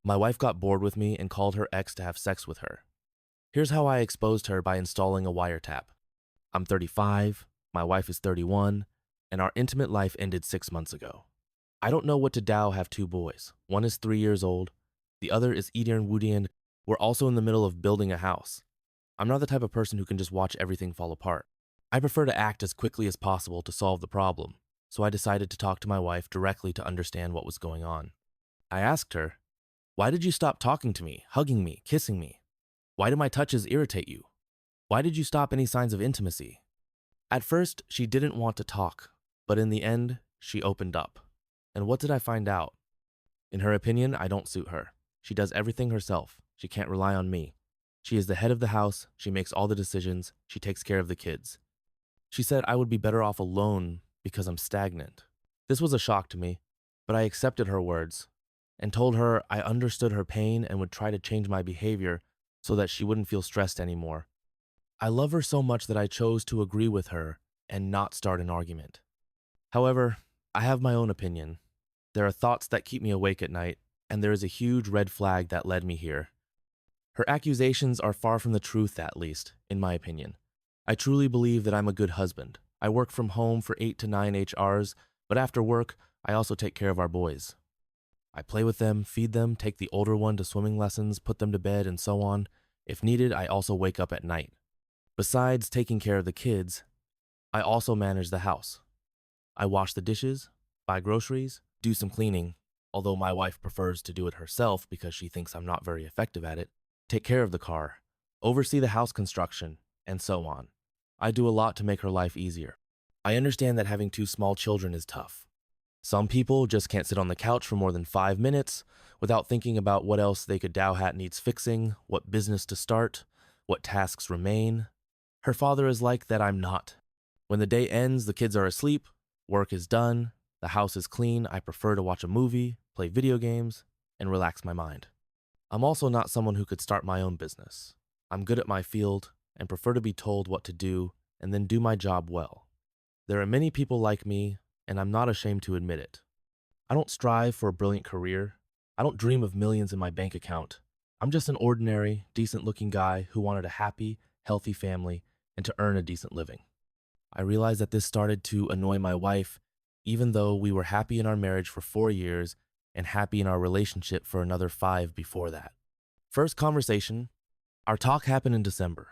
My wife got bored with me and called her ex to have sex with her. Here's how I exposed her by installing a wiretap. I'm 35, my wife is 31, and our intimate life ended 6 months ago. I don't know what to do, have two boys. One is 3 years old, the other is Idian Wudian. We're also in the middle of building a house. I'm not the type of person who can just watch everything fall apart. I prefer to act as quickly as possible to solve the problem, so I decided to talk to my wife directly to understand what was going on. I asked her, "Why did you stop talking to me, hugging me, kissing me? Why do my touches irritate you? Why did you stop any signs of intimacy?" At first, she didn't want to talk, but in the end, she opened up. And what did I find out? In her opinion, I don't suit her. She does everything herself. She can't rely on me. She is the head of the house. She makes all the decisions. She takes care of the kids. She said I would be better off alone because I'm stagnant. This was a shock to me, but I accepted her words and told her I understood her pain and would try to change my behavior so that she wouldn't feel stressed anymore. I love her so much that I chose to agree with her and not start an argument. However, I have my own opinion. There are thoughts that keep me awake at night, and there is a huge red flag that led me here. Her accusations are far from the truth, at least, in my opinion. I truly believe that I'm a good husband. I work from home for 8 to 9 HRs, but after work, I also take care of our boys. I play with them, feed them, take the older one to swimming lessons, put them to bed, and so on. If needed, I also wake up at night. Besides taking care of the kids, I also manage the house. I wash the dishes, buy groceries, do some cleaning, although my wife prefers to do it herself because she thinks I'm not very effective at it, take care of the car, oversee the house construction, and so on. I do a lot to make her life easier. I understand that having two small children is tough. Some people just can't sit on the couch for more than 5 minutes without thinking about what else they could dow hat needs fixing, what business to start, what tasks remain. Her father is like that. I'm not. When the day ends, the kids are asleep, work is done, the house is clean. I prefer to watch a movie, play video games, and relax my mind. I'm also not someone who could start my own business. I'm good at my field and prefer to be told what to do and then do my job well. There are many people like me, and I'm not ashamed to admit it. I don't strive for a brilliant career. I don't dream of millions in my bank account. I'm just an ordinary, decent-looking guy who wanted a happy, healthy family and to earn a decent living. I realized that this started to annoy my wife, even though we were happy in our marriage for 4 years and happy in our relationship for another 5 before that. First conversation, our talk happened in December.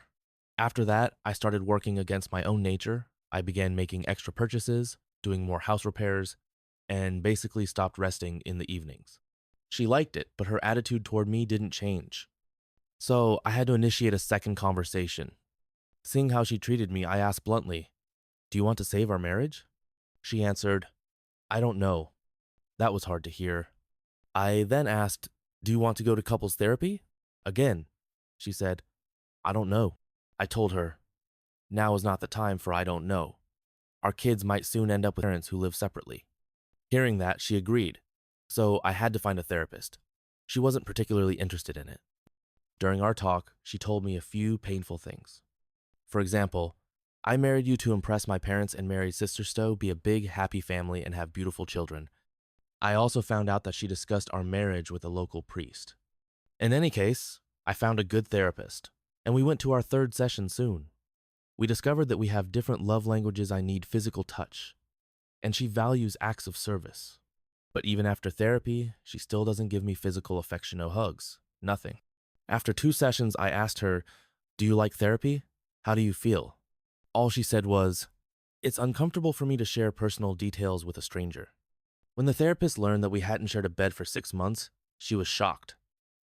After that, I started working against my own nature. I began making extra purchases, doing more house repairs, and basically stopped resting in the evenings. She liked it, but her attitude toward me didn't change. So I had to initiate a second conversation. Seeing how she treated me, I asked bluntly, "Do you want to save our marriage?" She answered, "I don't know." That was hard to hear. I then asked, "Do you want to go to couples therapy?" Again, she said, "I don't know." I told her, now is not the time for I don't know. Our kids might soon end up with parents who live separately. Hearing that, she agreed, so I had to find a therapist. She wasn't particularly interested in it. During our talk, she told me a few painful things. For example, "I married you to impress my parents and marry Sister Stowe, be a big, happy family, and have beautiful children." I also found out that she discussed our marriage with a local priest. In any case, I found a good therapist, and we went to our third session soon. We discovered that we have different love languages. I need physical touch, and she values acts of service. But even after therapy, she still doesn't give me physical affection or hugs. Nothing. After 2 sessions, I asked her, "Do you like therapy? How do you feel?" All she said was, "It's uncomfortable for me to share personal details with a stranger." When the therapist learned that we hadn't shared a bed for 6 months, she was shocked.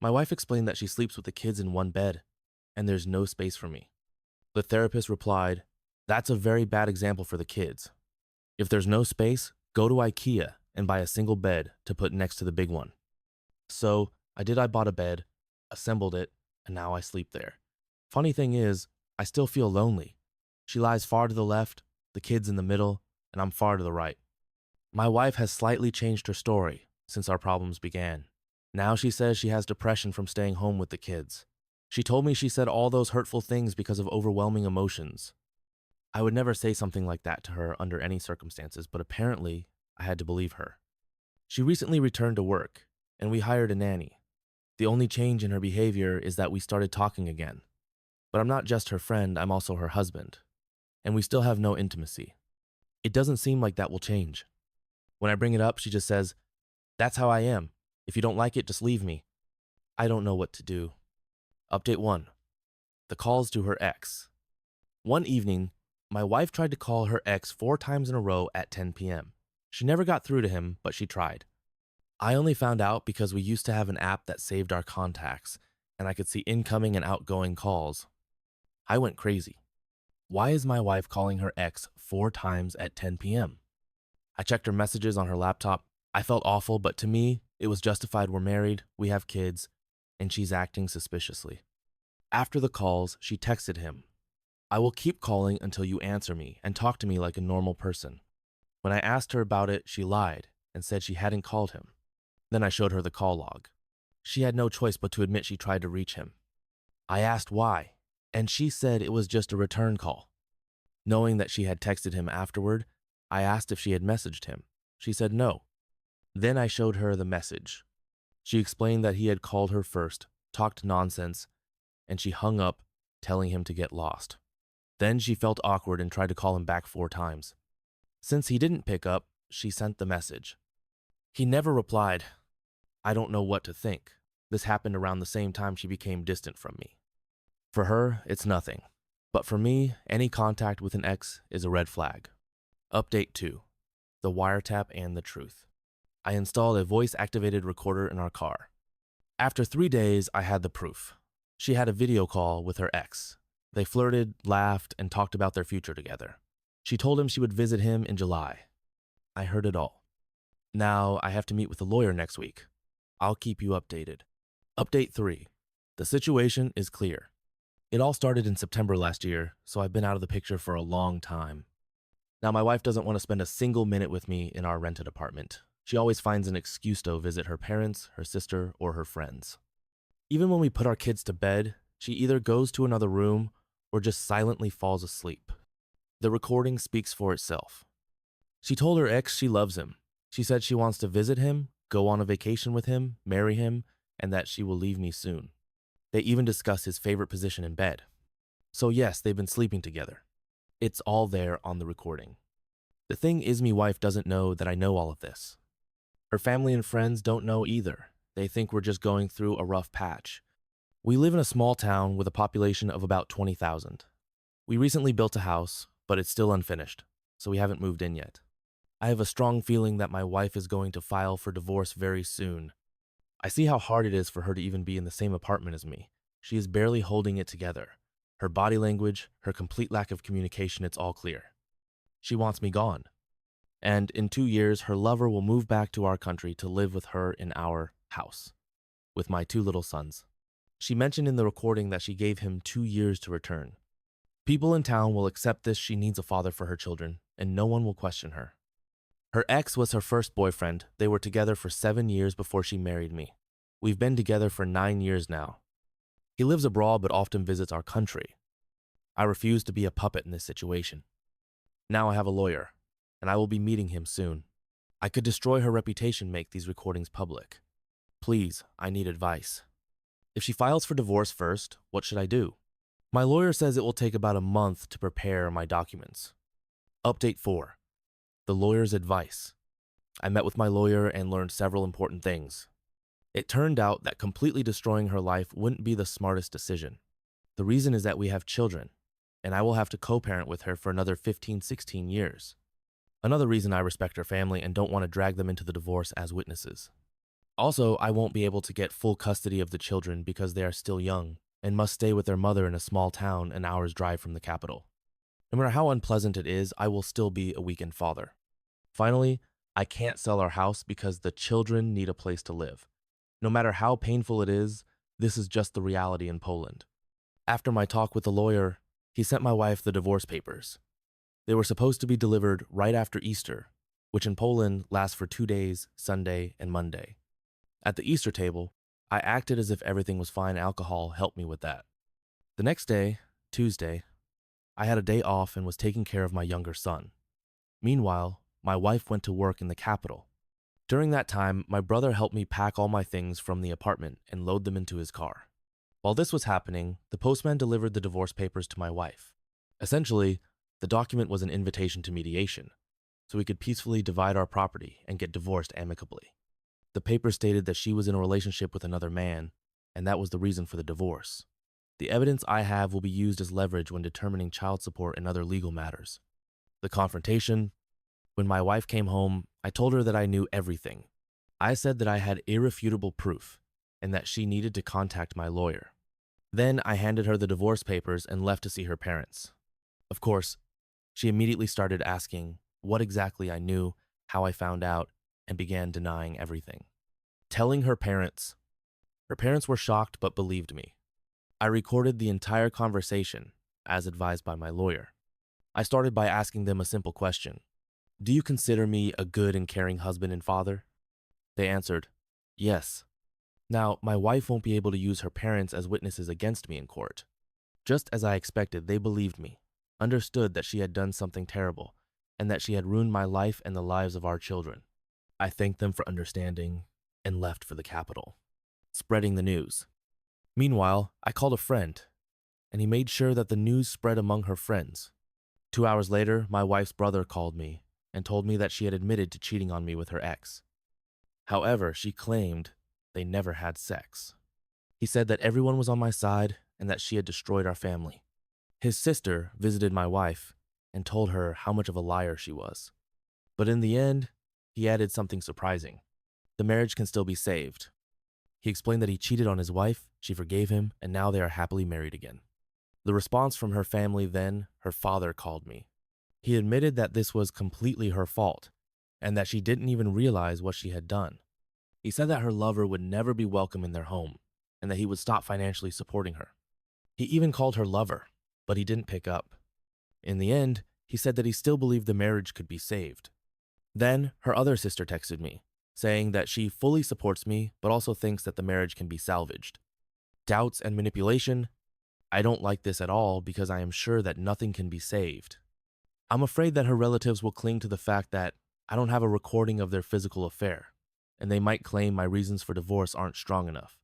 My wife explained that she sleeps with the kids in one bed, and there's no space for me. The therapist replied, "That's a very bad example for the kids. If there's no space, go to IKEA and buy a single bed to put next to the big one." So I bought a bed, assembled it, and now I sleep there. Funny thing is, I still feel lonely. She lies far to the left, the kids in the middle, and I'm far to the right. My wife has slightly changed her story since our problems began. Now she says she has depression from staying home with the kids. She told me she said all those hurtful things because of overwhelming emotions. I would never say something like that to her under any circumstances, but apparently I had to believe her. She recently returned to work, and we hired a nanny. The only change in her behavior is that we started talking again. But I'm not just her friend, I'm also her husband. And we still have no intimacy. It doesn't seem like that will change. When I bring it up, she just says, "That's how I am. If you don't like it, just leave me." I don't know what to do. Update 1. The calls to her ex. One evening, my wife tried to call her ex 4 times in a row at 10 p.m. She never got through to him, but she tried. I only found out because we used to have an app that saved our contacts, and I could see incoming and outgoing calls. I went crazy. Why is my wife calling her ex 4 times at 10 p.m.? I checked her messages on her laptop. I felt awful, but to me, it was justified. We're married, we have kids, and she's acting suspiciously. After the calls, she texted him, "I will keep calling until you answer me and talk to me like a normal person." When I asked her about it, she lied and said she hadn't called him. Then I showed her the call log. She had no choice but to admit she tried to reach him. I asked why, and she said it was just a return call. Knowing that she had texted him afterward, I asked if she had messaged him. She said no. Then I showed her the message. She explained that he had called her first, talked nonsense, and she hung up, telling him to get lost. Then she felt awkward and tried to call him back 4 times. Since he didn't pick up, she sent the message. He never replied. I don't know what to think. This happened around the same time she became distant from me. For her, it's nothing. But for me, any contact with an ex is a red flag. Update 2. The wiretap and the truth. I installed a voice-activated recorder in our car. After 3 days, I had the proof. She had a video call with her ex. They flirted, laughed, and talked about their future together. She told him she would visit him in July. I heard it all. Now I have to meet with a lawyer next week. I'll keep you updated. Update 3. The situation is clear. It all started in September last year, so I've been out of the picture for a long time. Now my wife doesn't want to spend a single minute with me in our rented apartment. She always finds an excuse to visit her parents, her sister, or her friends. Even when we put our kids to bed, she either goes to another room or just silently falls asleep. The recording speaks for itself. She told her ex she loves him. She said she wants to visit him, go on a vacation with him, marry him, and that she will leave me soon. They even discuss his favorite position in bed. So yes, they've been sleeping together. It's all there on the recording. The thing is, me wife doesn't know that I know all of this. Her family and friends don't know either. They think we're just going through a rough patch. We live in a small town with a population of about 20,000. We recently built a house, but it's still unfinished, so we haven't moved in yet. I have a strong feeling that my wife is going to file for divorce very soon. I see how hard it is for her to even be in the same apartment as me. She is barely holding it together. Her body language, her complete lack of communication, it's all clear. She wants me gone. And in 2 years, her lover will move back to our country to live with her in our house, with my 2 little sons. She mentioned in the recording that she gave him 2 years to return. People in town will accept this. She needs a father for her children, and no one will question her. Her ex was her first boyfriend. They were together for 7 years before she married me. We've been together for 9 years now. He lives abroad but often visits our country. I refuse to be a puppet in this situation. Now I have a lawyer, and I will be meeting him soon. I could destroy her reputation, make these recordings public. Please, I need advice. If she files for divorce first, what should I do? My lawyer says it will take about a month to prepare my documents. Update 4. The lawyer's advice. I met with my lawyer and learned several important things. It turned out that completely destroying her life wouldn't be the smartest decision. The reason is that we have children, and I will have to co-parent with her for another 15-16 years. Another reason I respect her family and don't want to drag them into the divorce as witnesses. Also, I won't be able to get full custody of the children because they are still young and must stay with their mother in a small town an hour's drive from the capital. No matter how unpleasant it is, I will still be a weekend father. Finally, I can't sell our house because the children need a place to live. No matter how painful it is, this is just the reality in Poland. After my talk with the lawyer, he sent my wife the divorce papers. They were supposed to be delivered right after Easter, which in Poland lasts for 2 days, Sunday and Monday. At the Easter table, I acted as if everything was fine. Alcohol helped me with that. The next day, Tuesday, I had a day off and was taking care of my younger son. Meanwhile, my wife went to work in the capital. To During that time, my brother helped me pack all my things from the apartment and load them into his car. While this was happening, the postman delivered the divorce papers to my wife. Essentially, the document was an invitation to mediation, so we could peacefully divide our property and get divorced amicably. The paper stated that she was in a relationship with another man, and that was the reason for the divorce. The evidence I have will be used as leverage when determining child support and other legal matters. The confrontation. When my wife came home, I told her that I knew everything. I said that I had irrefutable proof and that she needed to contact my lawyer. Then I handed her the divorce papers and left to see her parents. Of course, she immediately started asking what exactly I knew, how I found out, and began denying everything. Telling her parents were shocked but believed me. I recorded the entire conversation, as advised by my lawyer. I started by asking them a simple question. Do you consider me a good and caring husband and father? They answered, yes. Now, my wife won't be able to use her parents as witnesses against me in court. Just as I expected, they believed me, understood that she had done something terrible, and that she had ruined my life and the lives of our children. I thanked them for understanding and left for the capital, spreading the news. Meanwhile, I called a friend, and he made sure that the news spread among her friends. 2 hours later, my wife's brother called me and told me that she had admitted to cheating on me with her ex. However, she claimed they never had sex. He said that everyone was on my side and that she had destroyed our family. His sister visited my wife and told her how much of a liar she was. But in the end, he added something surprising. The marriage can still be saved. He explained that he cheated on his wife, she forgave him, and now they are happily married again. The response from her family then, her father called me. He admitted that this was completely her fault and that she didn't even realize what she had done. He said that her lover would never be welcome in their home and that he would stop financially supporting her. He even called her lover, but he didn't pick up. In the end, he said that he still believed the marriage could be saved. Then, her other sister texted me, saying that she fully supports me but also thinks that the marriage can be salvaged. Doubts and manipulation? I don't like this at all because I am sure that nothing can be saved. I'm afraid that her relatives will cling to the fact that I don't have a recording of their physical affair, and they might claim my reasons for divorce aren't strong enough.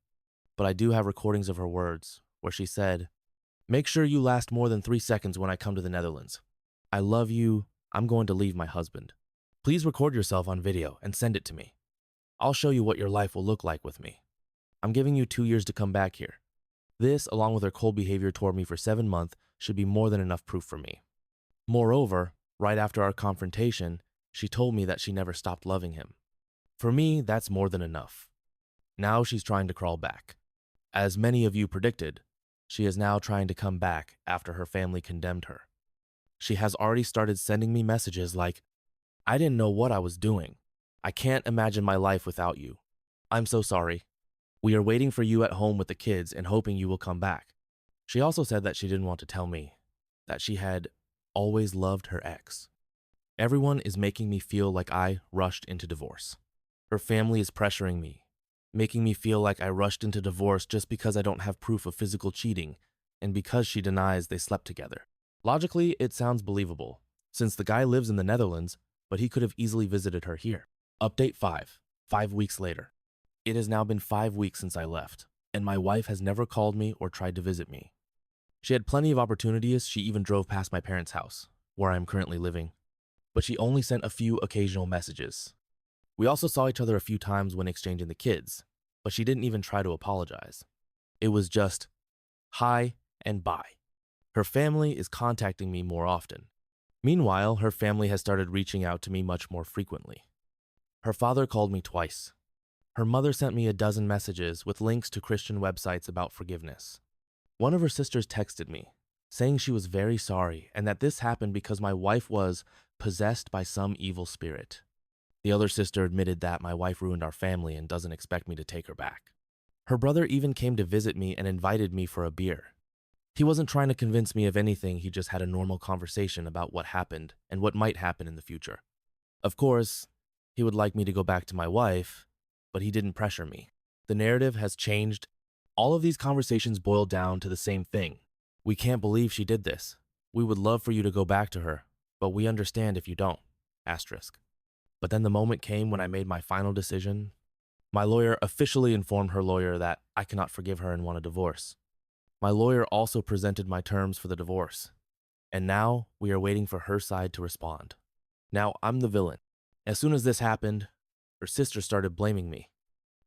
But I do have recordings of her words, where she said, "Make sure you last more than 3 seconds when I come to the Netherlands. I love you. I'm going to leave my husband. Please record yourself on video and send it to me. I'll show you what your life will look like with me. I'm giving you 2 years to come back here." This, along with her cold behavior toward me for 7 months, should be more than enough proof for me. Moreover, right after our confrontation, she told me that she never stopped loving him. For me, that's more than enough. Now she's trying to crawl back. As many of you predicted, she is now trying to come back after her family condemned her. She has already started sending me messages like, "I didn't know what I was doing. I can't imagine my life without you. I'm so sorry. We are waiting for you at home with the kids and hoping you will come back." She also said that she didn't want to tell me, that she had always loved her ex. Everyone is making me feel like I rushed into divorce. Her family is pressuring me, making me feel like I rushed into divorce just because I don't have proof of physical cheating and because she denies they slept together. Logically, it sounds believable, since the guy lives in the Netherlands, but he could have easily visited her here. Update 5, 5 weeks later. It has now been 5 weeks since I left, and my wife has never called me or tried to visit me. She had plenty of opportunities. She even drove past my parents' house, where I am currently living, but she only sent a few occasional messages. We also saw each other a few times when exchanging the kids, but she didn't even try to apologize. It was just hi and bye. Her family is contacting me more often. Meanwhile, her family has started reaching out to me much more frequently. Her father called me twice. Her mother sent me a dozen messages with links to Christian websites about forgiveness. One of her sisters texted me, saying she was very sorry and that this happened because my wife was possessed by some evil spirit. The other sister admitted that my wife ruined our family and doesn't expect me to take her back. Her brother even came to visit me and invited me for a beer. He wasn't trying to convince me of anything, he just had a normal conversation about what happened and what might happen in the future. Of course, he would like me to go back to my wife, but he didn't pressure me. The narrative has changed. All of these conversations boil down to the same thing. We can't believe she did this. We would love for you to go back to her, but we understand if you don't. Asterisk. But then the moment came when I made my final decision. My lawyer officially informed her lawyer that I cannot forgive her and want a divorce. My lawyer also presented my terms for the divorce, and now we are waiting for her side to respond. Now I'm the villain. As soon as this happened, her sister started blaming me.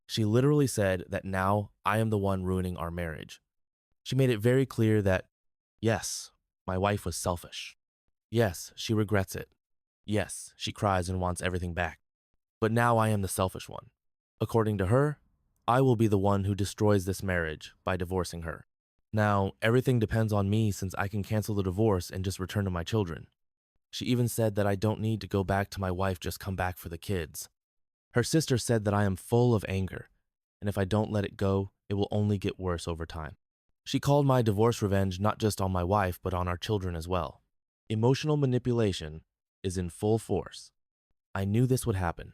She literally said that now I am the one ruining our marriage. She made it very clear that, yes, my wife was selfish. Yes, she regrets it. Yes, she cries and wants everything back. But now I am the selfish one. According to her, I will be the one who destroys this marriage by divorcing her. Now, everything depends on me since I can cancel the divorce and just return to my children. She even said that I don't need to go back to my wife, just come back for the kids. Her sister said that I am full of anger, and if I don't let it go, it will only get worse over time. She called my divorce revenge not just on my wife, but on our children as well. Emotional manipulation is in full force. I knew this would happen.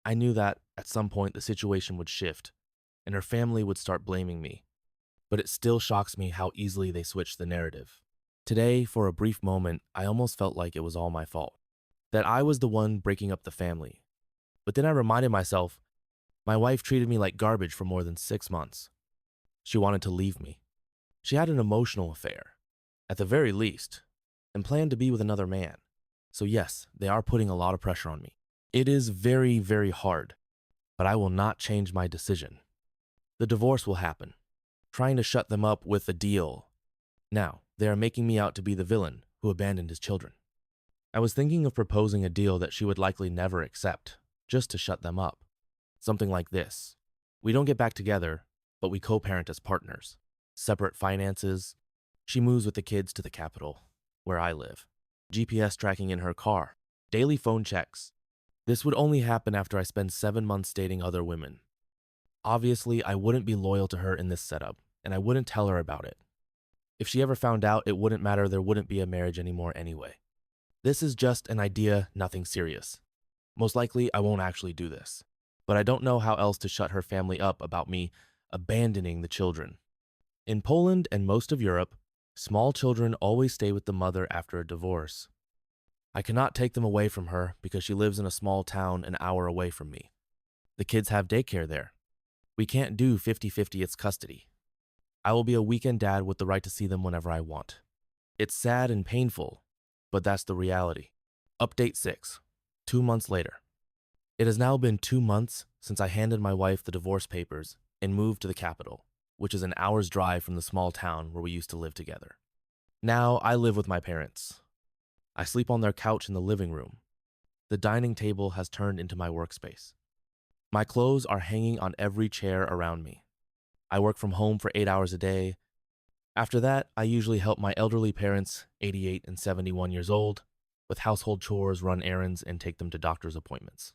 I knew that at some point the situation would shift, and her family would start blaming me. But it still shocks me how easily they switch the narrative. Today, for a brief moment, I almost felt like it was all my fault, that I was the one breaking up the family. But then I reminded myself, my wife treated me like garbage for more than 6 months. She wanted to leave me. She had an emotional affair, at the very least, and planned to be with another man. So yes, they are putting a lot of pressure on me. It is very, very hard, but I will not change my decision. The divorce will happen, trying to shut them up with a deal. Now, they are making me out to be the villain who abandoned his children. I was thinking of proposing a deal that she would likely never accept, just to shut them up. Something like this. We don't get back together, but we co-parent as partners. Separate finances. She moves with the kids to the capital, where I live. GPS tracking in her car. Daily phone checks. This would only happen after I spend 7 months dating other women. Obviously, I wouldn't be loyal to her in this setup, and I wouldn't tell her about it. If she ever found out, it wouldn't matter, there wouldn't be a marriage anymore anyway. This is just an idea, nothing serious. Most likely, I won't actually do this. But I don't know how else to shut her family up about me abandoning the children. In Poland and most of Europe, small children always stay with the mother after a divorce. I cannot take them away from her because she lives in a small town an hour away from me. The kids have daycare there. We can't do 50-50 its custody. I will be a weekend dad with the right to see them whenever I want. It's sad and painful, but that's the reality. Update 6. 2 months later. It has now been 2 months since I handed my wife the divorce papers and moved to the capital, which is an hour's drive from the small town where we used to live together. Now I live with my parents. I sleep on their couch in the living room. The dining table has turned into my workspace. My clothes are hanging on every chair around me. I work from home for 8 hours a day. After that, I usually help my elderly parents, 88 and 71 years old, with household chores, run errands, and take them to doctor's appointments.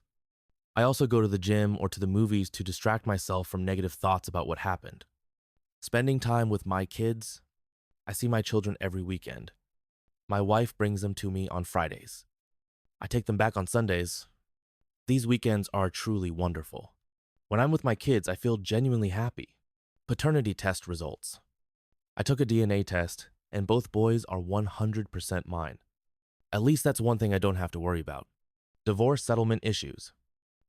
I also go to the gym or to the movies to distract myself from negative thoughts about what happened. Spending time with my kids, I see my children every weekend. My wife brings them to me on Fridays. I take them back on Sundays. These weekends are truly wonderful. When I'm with my kids, I feel genuinely happy. Paternity test results. I took a DNA test, and both boys are 100% mine. At least that's one thing I don't have to worry about. Divorce settlement issues.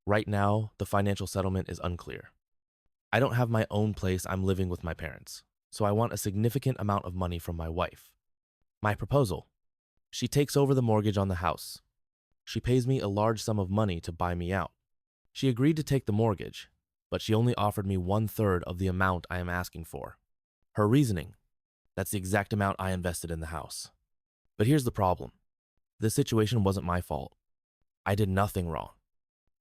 Right now, the financial settlement is unclear. I don't have my own place, I'm living with my parents, so I want a significant amount of money from my wife. My proposal. She takes over the mortgage on the house. She pays me a large sum of money to buy me out. She agreed to take the mortgage, but she only offered me 1/3 of the amount I am asking for. Her reasoning, that's the exact amount I invested in the house. But here's the problem. This situation wasn't my fault. I did nothing wrong.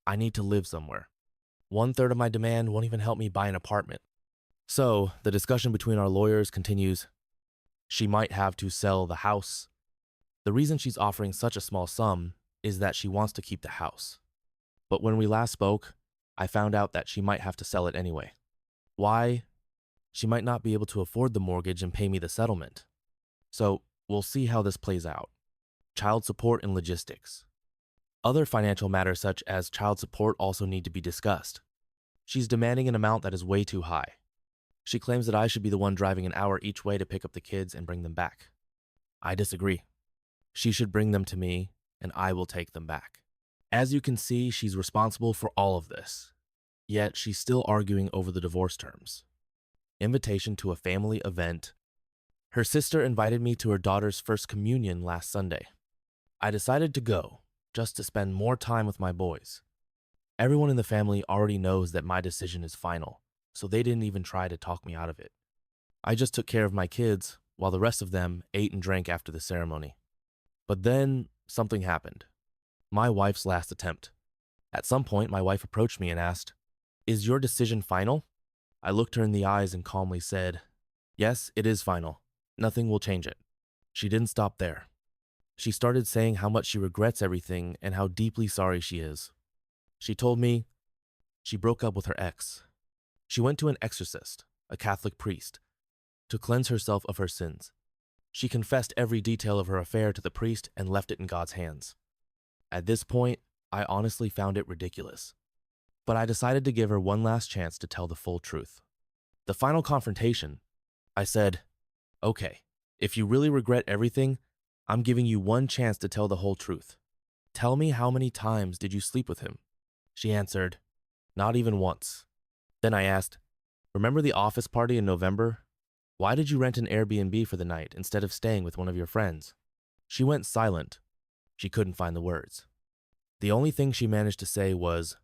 I need to live somewhere. 1/3 of my demand won't even help me buy an apartment. So the discussion between our lawyers continues. She might have to sell the house. The reason she's offering such a small sum is that she wants to keep the house. But when we last spoke, I found out that she might have to sell it anyway. Why? She might not be able to afford the mortgage and pay me the settlement. So we'll see how this plays out. Child support and logistics. Other financial matters such as child support also need to be discussed. She's demanding an amount that is way too high. She claims that I should be the one driving an hour each way to pick up the kids and bring them back. I disagree. She should bring them to me, and I will take them back. As you can see, she's responsible for all of this. Yet she's still arguing over the divorce terms. Invitation to a family event. Her sister invited me to her daughter's first communion last Sunday. I decided to go, just to spend more time with my boys. Everyone in the family already knows that my decision is final, so they didn't even try to talk me out of it. I just took care of my kids, while the rest of them ate and drank after the ceremony. But then, something happened. My wife's last attempt. At some point, my wife approached me and asked, "Is your decision final?" I looked her in the eyes and calmly said, "Yes, it is final. Nothing will change it." She didn't stop there. She started saying how much she regrets everything and how deeply sorry she is. She told me she broke up with her ex. She went to an exorcist, a Catholic priest, to cleanse herself of her sins. She confessed every detail of her affair to the priest and left it in God's hands. At this point, I honestly found it ridiculous. But I decided to give her one last chance to tell the full truth. The final confrontation, I said, "Okay, if you really regret everything, I'm giving you one chance to tell the whole truth. Tell me, how many times did you sleep with him?" She answered, "Not even once." Then I asked, "Remember the office party in November? Why did you rent an Airbnb for the night instead of staying with one of your friends?" She went silent. She couldn't find the words. The only thing she managed to say was,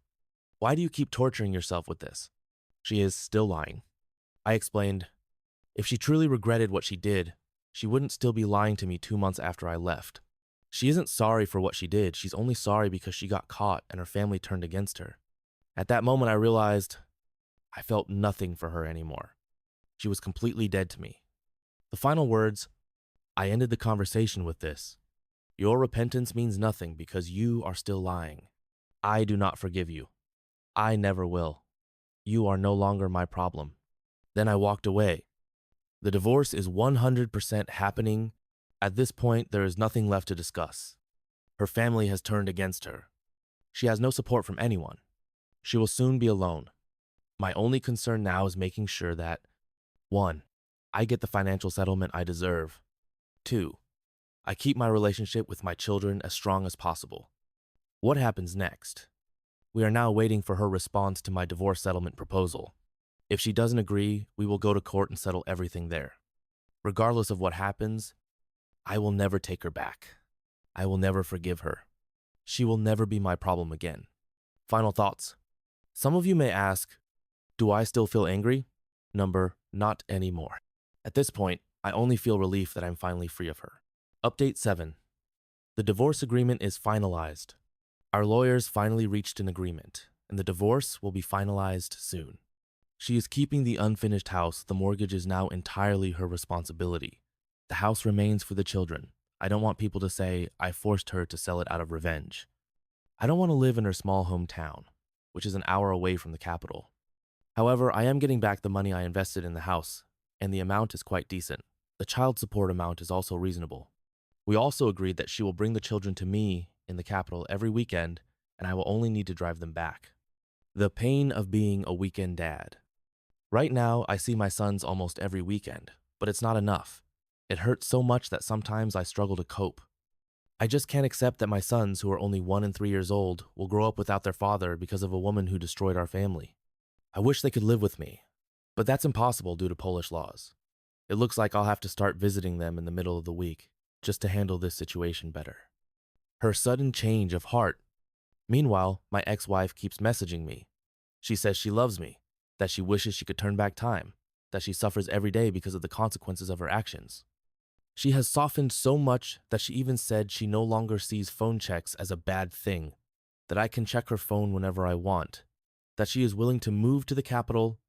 "Why do you keep torturing yourself with this?" She is still lying. I explained, if she truly regretted what she did, she wouldn't still be lying to me 2 months after I left. She isn't sorry for what she did, she's only sorry because she got caught and her family turned against her. At that moment, I realized I felt nothing for her anymore. She was completely dead to me. The final words, I ended the conversation with this: "Your repentance means nothing because you are still lying. I do not forgive you. I never will. You are no longer my problem." Then I walked away. The divorce is 100% happening. At this point, there is nothing left to discuss. Her family has turned against her. She has no support from anyone. She will soon be alone. My only concern now is making sure that 1. I get the financial settlement I deserve. 2. I keep my relationship with my children as strong as possible. What happens next? We are now waiting for her response to my divorce settlement proposal. If she doesn't agree, we will go to court and settle everything there. Regardless of what happens, I will never take her back. I will never forgive her. She will never be my problem again. Final thoughts. Some of you may ask, do I still feel angry? Not anymore. At this point, I only feel relief that I'm finally free of her. Update 7. The divorce agreement is finalized. Our lawyers finally reached an agreement, and the divorce will be finalized soon. She is keeping the unfinished house. The mortgage is now entirely her responsibility. The house remains for the children. I don't want people to say I forced her to sell it out of revenge. I don't want to live in her small hometown, which is an hour away from the capital. However, I am getting back the money I invested in the house, and the amount is quite decent. The child support amount is also reasonable. We also agreed that she will bring the children to me in the capital every weekend, and I will only need to drive them back. The pain of being a weekend dad. Right now, I see my sons almost every weekend, but it's not enough. It hurts so much that sometimes I struggle to cope. I just can't accept that my sons, who are only 1 and 3 years old, will grow up without their father because of a woman who destroyed our family. I wish they could live with me, but that's impossible due to Polish laws. It looks like I'll have to start visiting them in the middle of the week, just to handle this situation better. Her sudden change of heart. Meanwhile, my ex-wife keeps messaging me. She says she loves me, that she wishes she could turn back time, that she suffers every day because of the consequences of her actions. She has softened so much that she even said she no longer sees phone checks as a bad thing, that I can check her phone whenever I want, that she is willing to move to the capital,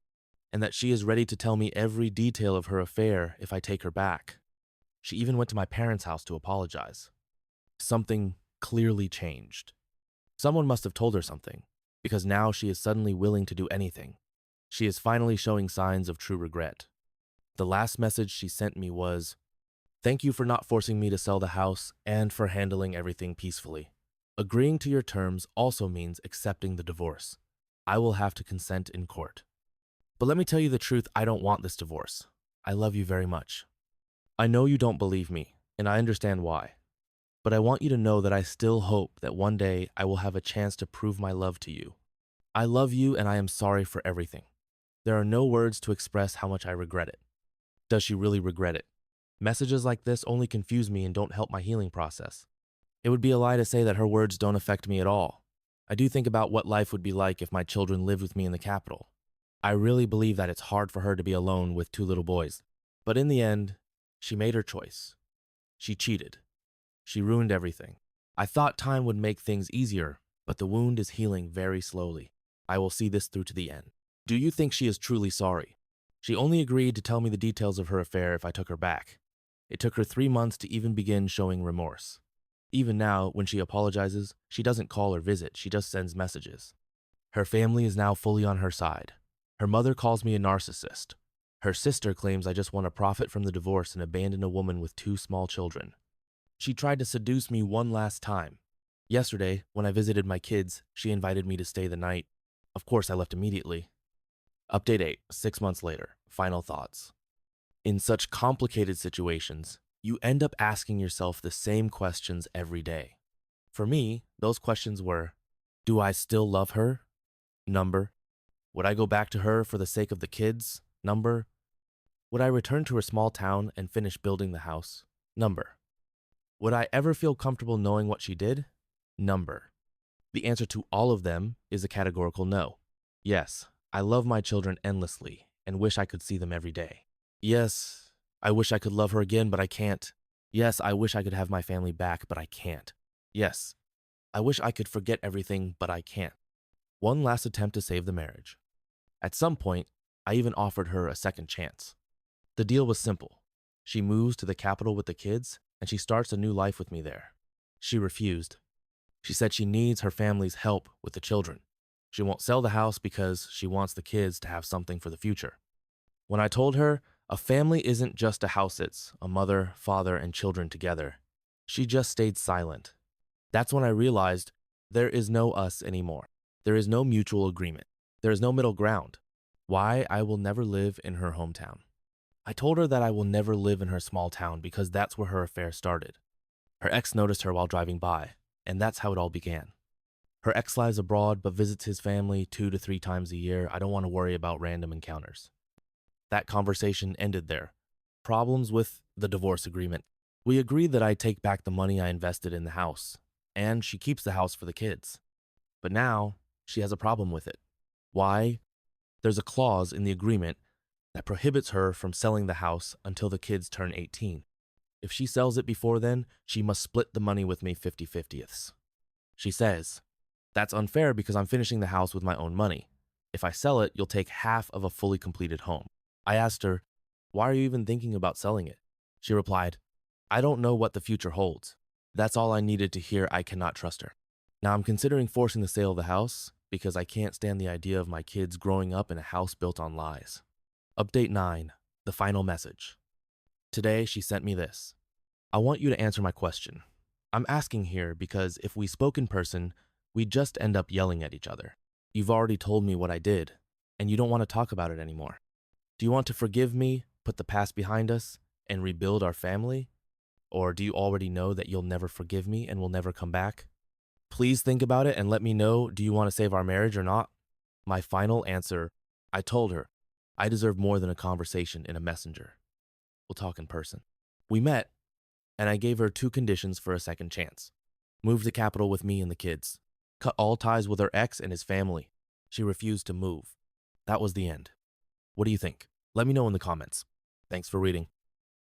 and that she is ready to tell me every detail of her affair if I take her back. She even went to my parents' house to apologize. Something clearly changed. Someone must have told her something, because now she is suddenly willing to do anything. She is finally showing signs of true regret. The last message she sent me was, "Thank you for not forcing me to sell the house and for handling everything peacefully. Agreeing to your terms also means accepting the divorce. I will have to consent in court. But let me tell you the truth, I don't want this divorce. I love you very much. I know you don't believe me, and I understand why. but I want you to know that I still hope that one day I will have a chance to prove my love to you. I love you and I am sorry for everything. There are no words to express how much I regret it. Does she really regret it? Messages like this only confuse me and don't help my healing process. It would be a lie to say that her words don't affect me at all. I do think about what life would be like if my children lived with me in the capital. I really believe that it's hard for her to be alone with two little boys. But in the end, she made her choice. She cheated. She ruined everything. I thought time would make things easier, but the wound is healing very slowly. I will see this through to the end. Do you think she is truly sorry? She only agreed to tell me the details of her affair if I took her back. It took her 3 months to even begin showing remorse. Even now, when she apologizes, she doesn't call or visit, she just sends messages. Her family is now fully on her side. Her mother calls me a narcissist. Her sister claims I just want to profit from the divorce and abandon a woman with 2 small children. She tried to seduce me one last time. Yesterday, when I visited my kids, she invited me to stay the night. Of course, I left immediately. Update 8, 6 months later. Final thoughts. In such complicated situations, you end up asking yourself the same questions every day. For me, those questions were, do I still love her? Number. Would I go back to her for the sake of the kids? Number. Would I return to her small town and finish building the house? Number. Would I ever feel comfortable knowing what she did? Number. The answer to all of them is a categorical no. Yes, I love my children endlessly and wish I could see them every day. Yes, I wish I could love her again, but I can't. Yes, I wish I could have my family back, but I can't. Yes, I wish I could forget everything, but I can't. One last attempt to save the marriage. At some point, I even offered her a second chance. The deal was simple. She moves to the capital with the kids, and she starts a new life with me there. She refused. She said she needs her family's help with the children. She won't sell the house because she wants the kids to have something for the future. When I told her, a family isn't just a house, it's a mother, father, and children together, she just stayed silent. That's when I realized there is no us anymore. There is no mutual agreement. There is no middle ground. Why I will never live in her hometown. I told her that I will never live in her small town because that's where her affair started. Her ex noticed her while driving by, and that's how it all began. Her ex lives abroad but visits his family 2 to 3 times a year. I don't want to worry about random encounters. That conversation ended there. Problems with the divorce agreement. We agreed that I take back the money I invested in the house, and she keeps the house for the kids. But now, she has a problem with it. Why? There's a clause in the agreement that prohibits her from selling the house until the kids turn 18. If she sells it before then, she must split the money with me 50/50ths. She says, that's unfair because I'm finishing the house with my own money. If I sell it, you'll take half of a fully completed home. I asked her, why are you even thinking about selling it? She replied, I don't know what the future holds. That's all I needed to hear. I cannot trust her. Now I'm considering forcing the sale of the house because I can't stand the idea of my kids growing up in a house built on lies. Update 9, the final message. Today she sent me this. I want you to answer my question. I'm asking here because if we spoke in person, we'd just end up yelling at each other. You've already told me what I did, and you don't want to talk about it anymore. Do you want to forgive me, put the past behind us, and rebuild our family? Or do you already know that you'll never forgive me and will never come back? Please think about it and let me know, do you want to save our marriage or not? My final answer, I told her, I deserve more than a conversation in a messenger. We'll talk in person. We met, and I gave her 2 conditions for a second chance. Move to capital with me and the kids. Cut all ties with her ex and his family. She refused to move. That was the end. What do you think? Let me know in the comments. Thanks for reading.